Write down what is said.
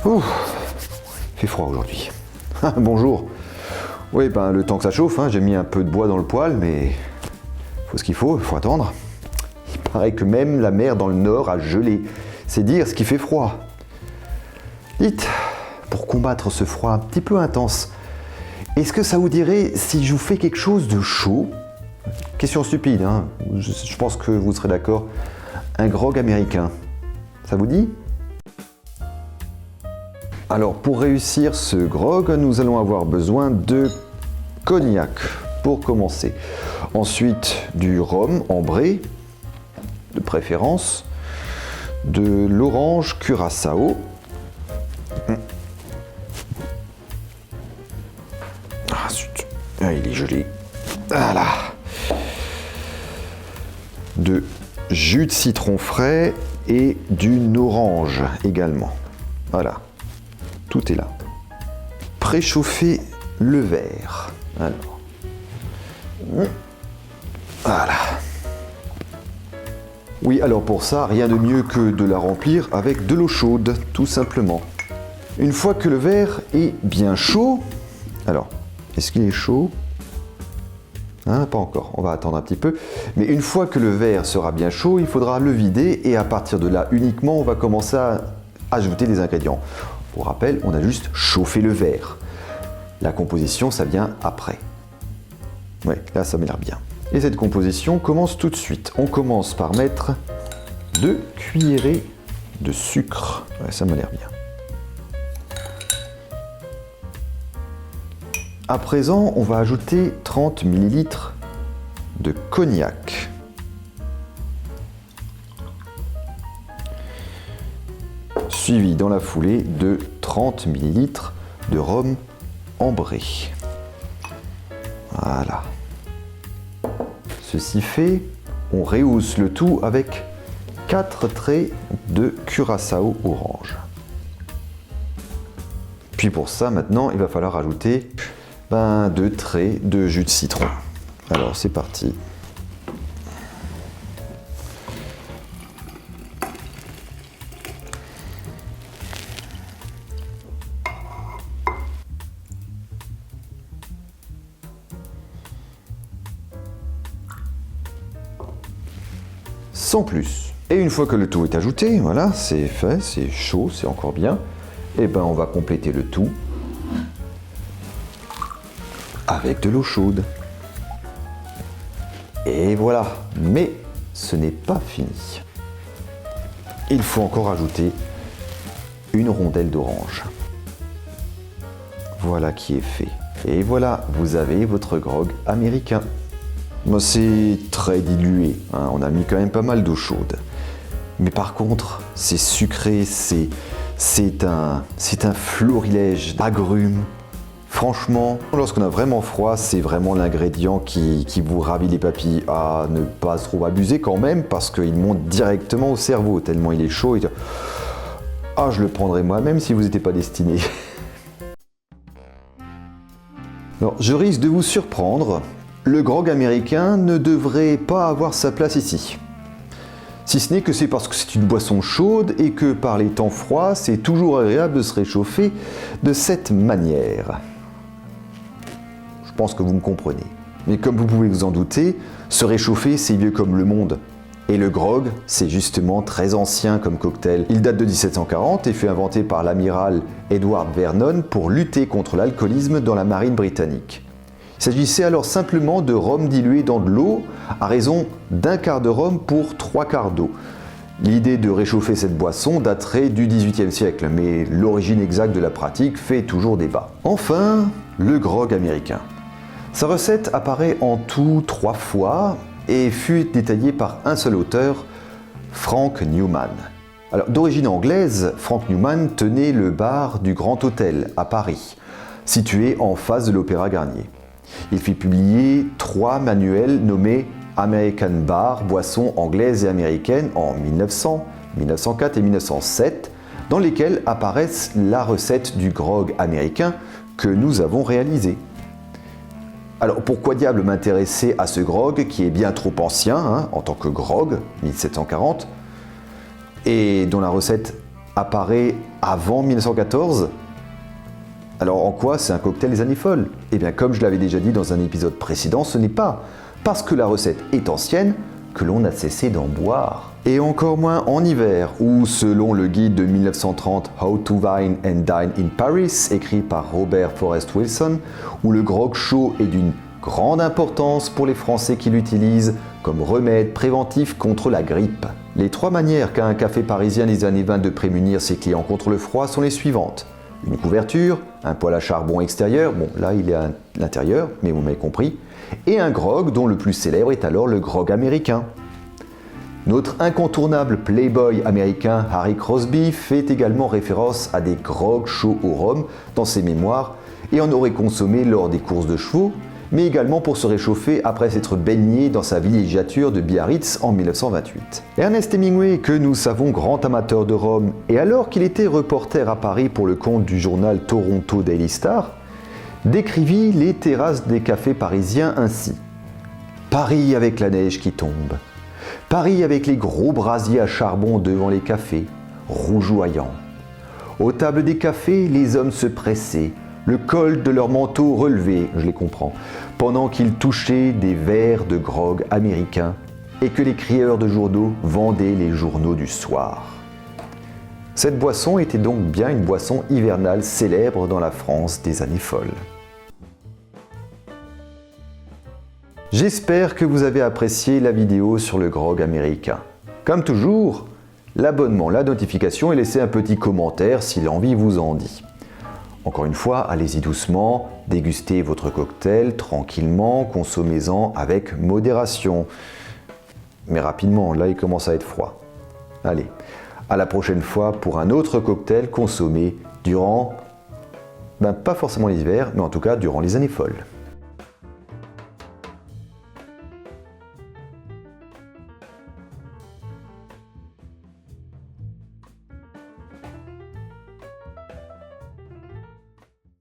Ouh, il fait froid aujourd'hui. Bonjour. Oui, ben le temps que ça chauffe, hein, j'ai mis un peu de bois dans le poêle, mais faut ce qu'il faut attendre. Il paraît que même la mer dans le nord a gelé. C'est dire ce qui fait froid. Dites, pour combattre ce froid un petit peu intense, est-ce que ça vous dirait si je vous fais quelque chose de chaud? Question stupide, hein. Je pense que vous serez d'accord. Un grog américain. Ça vous dit? Alors pour réussir ce grog, nous allons avoir besoin de cognac pour commencer. Ensuite du rhum ambré, de préférence, de l'orange curaçao. Ah zut, il est gelé. Voilà. De jus de citron frais et d'une orange également. Voilà. Tout est là. Préchauffer le verre. Alors. Voilà. Oui, alors pour ça, rien de mieux que de la remplir avec de l'eau chaude, tout simplement. Une fois que le verre est bien chaud, alors, est-ce qu'il est chaud? Hein, pas encore, on va attendre un petit peu. Mais une fois que le verre sera bien chaud, il faudra le vider et à partir de là uniquement, on va commencer à ajouter des ingrédients. Pour rappel, on a juste chauffé le verre. La composition, ça vient après. Ouais, là, ça m'a l'air bien. Et cette composition commence tout de suite. On commence par mettre 2 cuillerées de sucre. Ouais, ça m'a l'air bien. À présent, on va ajouter 30 ml de cognac. Suivi dans la foulée de 30 ml de rhum ambré. Voilà. Ceci fait, on rehausse le tout avec 4 traits de curaçao orange. Puis pour ça, maintenant, il va falloir ajouter 2 traits de jus de citron. Alors, c'est parti. Sans plus. Et une fois que le tout est ajouté, voilà, c'est fait, c'est chaud, c'est encore bien, et ben on va compléter le tout avec de l'eau chaude. Et voilà, mais ce n'est pas fini. Il faut encore ajouter une rondelle d'orange. Voilà qui est fait. Et voilà, vous avez votre grog américain. C'est très dilué, hein, on a mis quand même pas mal d'eau chaude. Mais par contre, c'est sucré, c'est un florilège d'agrumes. Franchement, lorsqu'on a vraiment froid, c'est vraiment l'ingrédient qui vous ravit les papilles. À ne pas trop abuser quand même, parce qu'il monte directement au cerveau, tellement il est chaud. Ah, je le prendrai moi-même si vous n'étiez pas destiné. Alors, je risque de vous surprendre. Le grog américain ne devrait pas avoir sa place ici. Si ce n'est que c'est parce que c'est une boisson chaude et que par les temps froids, c'est toujours agréable de se réchauffer de cette manière. Je pense que vous me comprenez. Mais comme vous pouvez vous en douter, se réchauffer, c'est vieux comme le monde. Et le grog, c'est justement très ancien comme cocktail. Il date de 1740 et fut inventé par l'amiral Edward Vernon pour lutter contre l'alcoolisme dans la marine britannique. Il s'agissait alors simplement de rhum dilué dans de l'eau à raison d'1 quart de rhum pour 3 quarts d'eau. L'idée de réchauffer cette boisson daterait du XVIIIe siècle, mais l'origine exacte de la pratique fait toujours débat. Enfin, le grog américain. Sa recette apparaît en tout 3 fois et fut détaillée par un seul auteur, Frank Newman. Alors, d'origine anglaise, Frank Newman tenait le bar du Grand Hôtel à Paris, situé en face de l'Opéra Garnier. Il fit publier 3 manuels nommés American Bar, boissons anglaises et américaines en 1900, 1904 et 1907, dans lesquels apparaissent la recette du grog américain que nous avons réalisé. Alors pourquoi diable m'intéresser à ce grog qui est bien trop ancien, hein, en tant que grog, 1740, et dont la recette apparaît avant 1914 ? Alors en quoi c'est un cocktail des années folles ? Eh bien comme je l'avais déjà dit dans un épisode précédent, ce n'est pas parce que la recette est ancienne que l'on a cessé d'en boire. Et encore moins en hiver, où selon le guide de 1930 How to Wine and Dine in Paris, écrit par Robert Forrest Wilson, où le grog chaud est d'une grande importance pour les Français qui l'utilisent comme remède préventif contre la grippe. Les 3 manières qu'a un café parisien des années 20 de prémunir ses clients contre le froid sont les suivantes. Une couverture, un poêle à charbon extérieur, bon là il est à l'intérieur, mais vous m'avez compris, et un grog dont le plus célèbre est alors le grog américain. Notre incontournable playboy américain Harry Crosby fait également référence à des grogs chauds au rhum dans ses mémoires et en aurait consommé lors des courses de chevaux, mais également pour se réchauffer après s'être baigné dans sa villégiature de Biarritz en 1928. Ernest Hemingway, que nous savons grand amateur de rhum, et alors qu'il était reporter à Paris pour le compte du journal Toronto Daily Star, décrivit les terrasses des cafés parisiens ainsi. Paris avec la neige qui tombe. Paris avec les gros brasiers à charbon devant les cafés, rougeoyants. Aux tables des cafés, les hommes se pressaient, le col de leur manteau relevé, je les comprends, pendant qu'ils touchaient des verres de grog américain et que les crieurs de journaux vendaient les journaux du soir. Cette boisson était donc bien une boisson hivernale célèbre dans la France des années folles. J'espère que vous avez apprécié la vidéo sur le grog américain. Comme toujours, l'abonnement, la notification et laissez un petit commentaire si l'envie vous en dit. Encore une fois, allez-y doucement, dégustez votre cocktail tranquillement, consommez-en avec modération. Mais rapidement, là il commence à être froid. Allez, à la prochaine fois pour un autre cocktail consommé durant, pas forcément l'hiver, mais en tout cas durant les années folles.